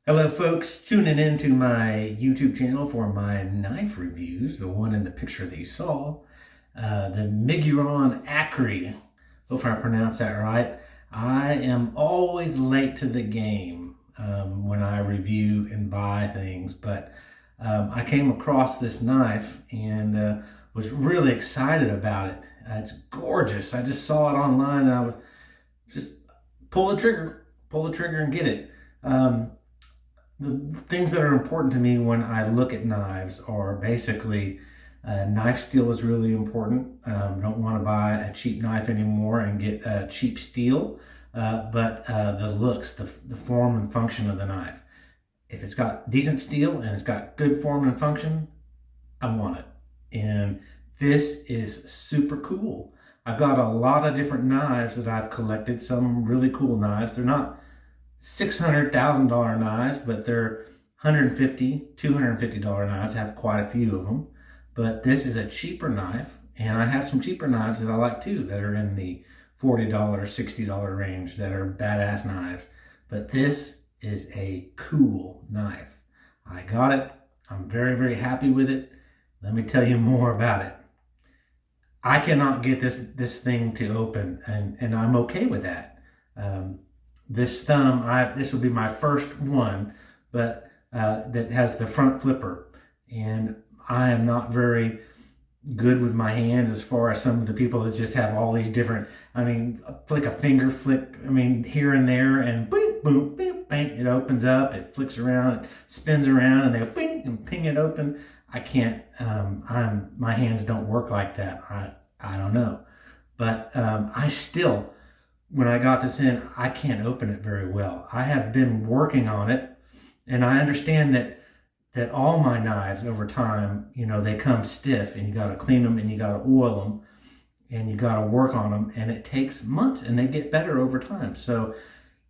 Hello folks, tuning into my YouTube channel for my knife reviews, the one in the picture that you saw, the Miguron Akri. Hopefully I pronounced that right. I am always late to the game when I review and buy things, but I came across this knife and was really excited about it. It's gorgeous. I just saw it online and I was just pull the trigger and get it. The things that are important to me when I look at knives are basically knife steel is really important. Don't want to buy a cheap knife anymore and get cheap steel, but the looks, the form and function of the knife. If it's got decent steel and it's got good form and function, I want it. And this is super cool. I've got a lot of different knives that I've collected, some really cool knives. They're not $600,000 knives, but they're $150, $250 knives. I have quite a few of them, but this is a cheaper knife, and I have some cheaper knives that I like too that are in the $40, $60 range that are badass knives. But this is a cool knife. I got it. I'm very, very happy with it. Let me tell you more about it. I cannot get this thing to open, and I'm okay with that. This thumb, this will be my first one, but that has the front flipper. And I am not very good with my hands as far as some of the people that just have all these different, flick a finger flick, here and there, and boom, boom, bing, bang, it opens up, it flicks around, it spins around, and they bing and ping it open. I can't, my hands don't work like that. I don't know. But I still, when I got this in, I can't open it very well. I have been working on it, and I understand that all my knives over time, they come stiff, and you got to clean them, and you got to oil them, and you got to work on them, and it takes months, and they get better over time. So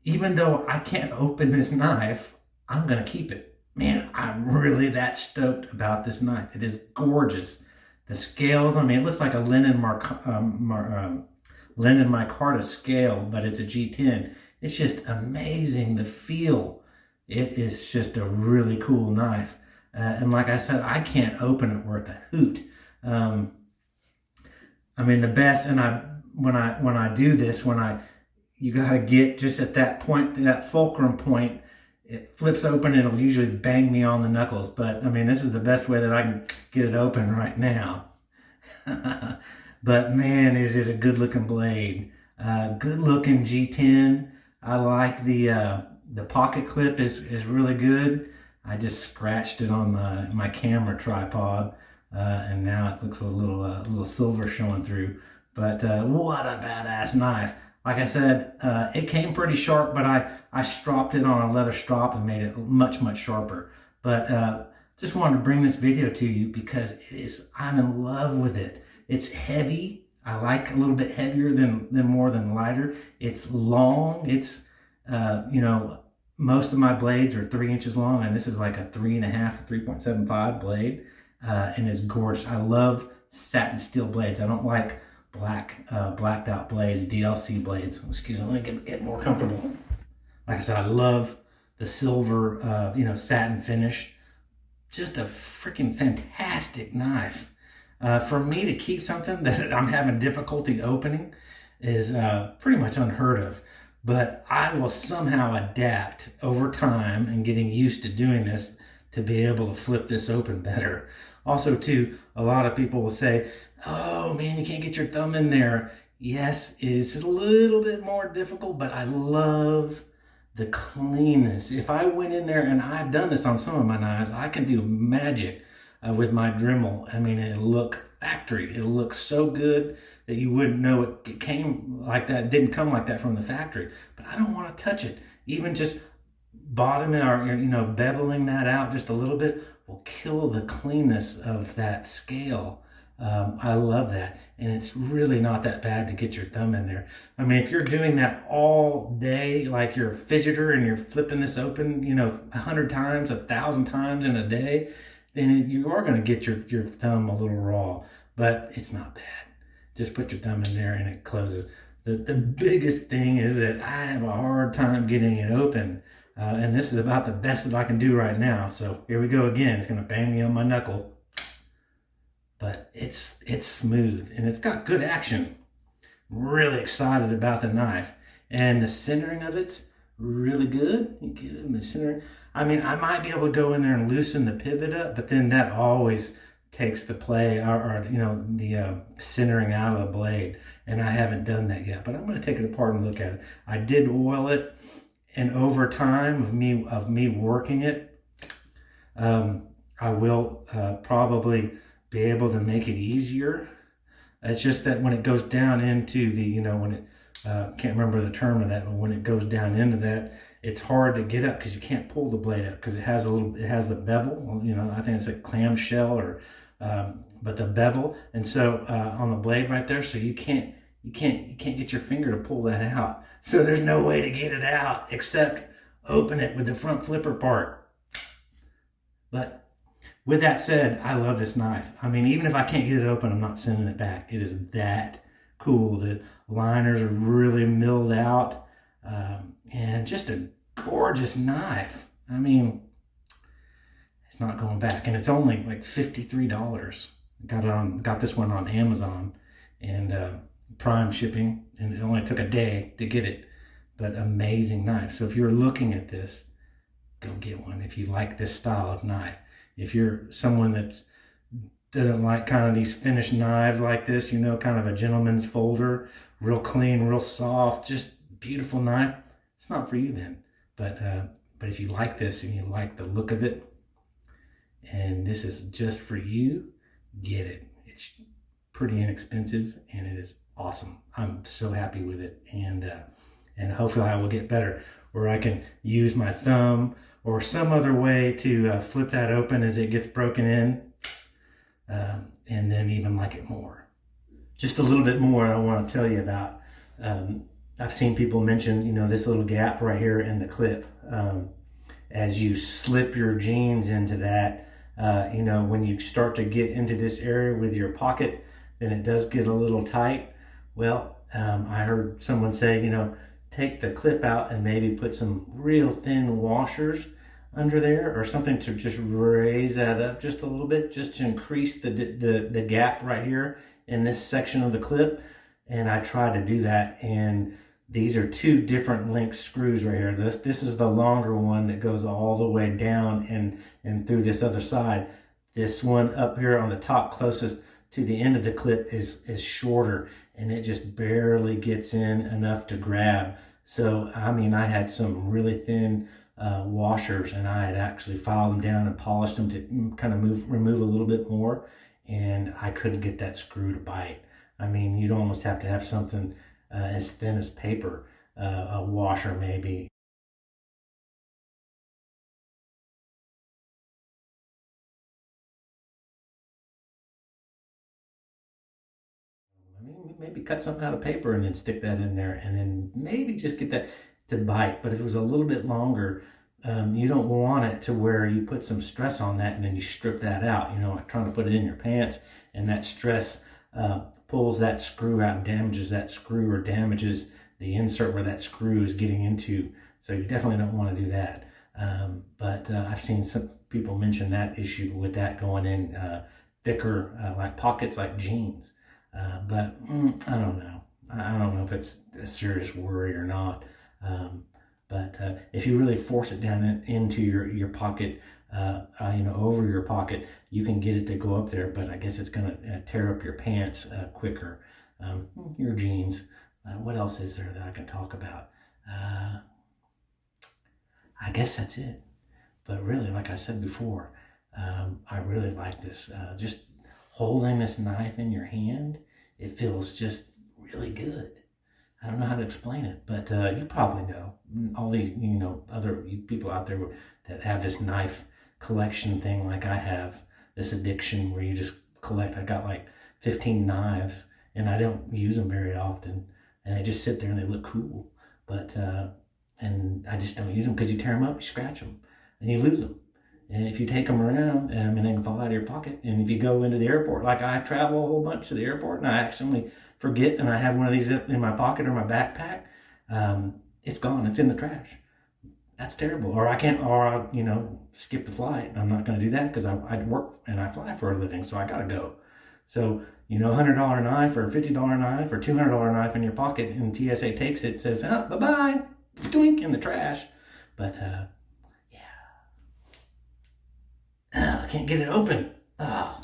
even though I can't open this knife, I'm going to keep it. Man, I'm really that stoked about this knife. It is gorgeous. The scales, it looks like a Lennon micarta scale, but it's a G10. It's just amazing, the feel. It is just a really cool knife. And like I said, I can't open it worth a hoot. The best, and when I do this, you gotta get just at that point, that fulcrum point, it flips open, it'll usually bang me on the knuckles. But this is the best way that I can get it open right now. But man, is it a good looking blade. Good looking G10. I like the pocket clip is really good. I just scratched it on my camera tripod, and now it looks a little silver showing through. But what a badass knife. Like I said, it came pretty sharp, but I stropped it on a leather strop and made it much, much sharper. But just wanted to bring this video to you because I'm in love with it. It's heavy. I like a little bit heavier than more than lighter. It's long. It's, most of my blades are 3 inches long, and this is like a 3.5 to 3.75 blade. And it's gorgeous. I love satin steel blades. I don't like blacked out blades, DLC blades. Excuse me, let me get more comfortable. Like I said, I love the silver, satin finish. Just a freaking fantastic knife. For me to keep something that I'm having difficulty opening is pretty much unheard of. But I will somehow adapt over time and getting used to doing this to be able to flip this open better. Also, too, a lot of people will say, oh man, you can't get your thumb in there. Yes, it's a little bit more difficult, but I love the cleanness. If I went in there, and I've done this on some of my knives, I can do magic with my Dremel. It'll look factory. It'll look so good that you wouldn't know it came like that, didn't come like that from the factory. But I don't want to touch it. Even just bottoming or beveling that out just a little bit will kill the cleanness of that scale. I love that, and it's really not that bad to get your thumb in there. If you're doing that all day, like you're a fidgeter and you're flipping this open, 100 times, 1,000 times in a day, then you are going to get your thumb a little raw, but it's not bad. Just put your thumb in there and it closes. The biggest thing is that I have a hard time getting it open. And this is about the best that I can do right now. So here we go again. It's going to bang me on my knuckle. But it's smooth and it's got good action. Really excited about the knife. And the centering of it's really good. You get it in the center. I mean, I might be able to go in there and loosen the pivot up, but then that always takes the play or you know, the centering out of the blade. And I haven't done that yet, but I'm going to take it apart and look at it. I did oil it, and over time of me working it, I will probably be able to make it easier. It's just that when it goes down into the, you know, when it, can't remember the term of that, but when it goes down into that, it's hard to get up because you can't pull the blade up because it has the bevel, you know, I think it's a clamshell or, but the bevel. And so on the blade right there, so you can't get your finger to pull that out. So there's no way to get it out except open it with the front flipper part. But with that said, I love this knife. I mean, even if I can't get it open, I'm not sending it back. It is that cool. The liners are really milled out, and just a gorgeous knife. I mean, it's not going back, and it's only like $53. Got this one on Amazon, and Prime shipping, and it only took a day to get it. But amazing knife. So if you're looking at this, go get one if you like this style of knife. If you're someone that doesn't like kind of these finished knives like this, you know, kind of a gentleman's folder, real clean, real soft, just beautiful knife, it's not for you then. But if you like this and you like the look of it, and this is just for you, get it. It's pretty inexpensive and it is awesome. I'm so happy with it, and hopefully I will get better where I can use my thumb or some other way to flip that open as it gets broken in, and then even like it more. Just a little bit more I want to tell you about. I've seen people mention, you know, this little gap right here in the clip. As you slip your jeans into that, you know, when you start to get into this area with your pocket, then it does get a little tight. Well, I heard someone say, you know, take the clip out and maybe put some real thin washers under there or something to just raise that up just a little bit, just to increase the gap right here in this section of the clip. And I tried to do that, and these are two different length screws right here. This is the longer one that goes all the way down and through this other side. This one up here on the top closest to the end of the clip is shorter, and it just barely gets in enough to grab. So, I mean, I had some really thin washers, and I had actually filed them down and polished them to kind of remove a little bit more, and I couldn't get that screw to bite. I mean, you'd almost have to have something as thin as paper, a washer maybe. I mean, maybe cut something out of paper and then stick that in there, and then maybe just get that to bite. But if it was a little bit longer, you don't want it to where you put some stress on that and then you strip that out, you know, like trying to put it in your pants, and that stress pulls that screw out and damages that screw or damages the insert where that screw is getting into. So you definitely don't want to do that. But I've seen some people mention that issue with that going in thicker like pockets like jeans. But I don't know. I don't know if it's a serious worry or not. But if you really force it down into your pocket, you know, over your pocket, you can get it to go up there. But I guess it's going to tear up your pants quicker. Your jeans. What else is there that I can talk about? I guess that's it. But really, like I said before, I really like this. Just holding this knife in your hand, it feels just really good. I don't know how to explain it, but you probably know. All these, you know, other people out there that have this knife collection thing like I have, this addiction where you just collect. I got like 15 knives, and I don't use them very often, and they just sit there and they look cool. But and I just don't use them because you tear them up, you scratch them, and you lose them. And if you take them around, and they can fall out of your pocket. And if you go into the airport, like I travel a whole bunch to the airport, and I accidentally forget, and I have one of these in my pocket or my backpack, it's gone. It's in the trash. That's terrible. Or I can't, or I, skip the flight. I'm not going to do that because I work and I fly for a living, so I got to go. So, $100 knife or $50 knife or $200 knife in your pocket, and TSA takes it, says, oh, bye-bye, doink, in the trash. But, yeah. I can't get it open. Oh.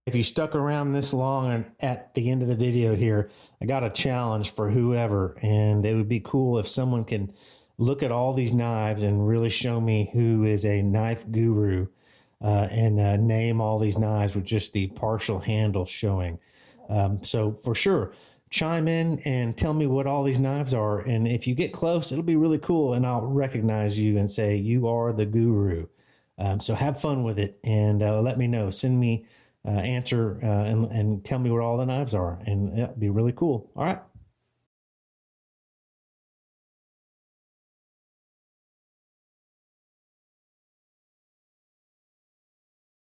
If you stuck around this long and at the end of the video here, I got a challenge for whoever, and it would be cool if someone can look at all these knives and really show me who is a knife guru, and name all these knives with just the partial handle showing. So for sure, chime in and tell me what all these knives are, and if you get close, it'll be really cool, and I'll recognize you and say you are the guru. So have fun with it, and let me know. Send me answer and tell me what all the knives are, and it'll be really cool. All right.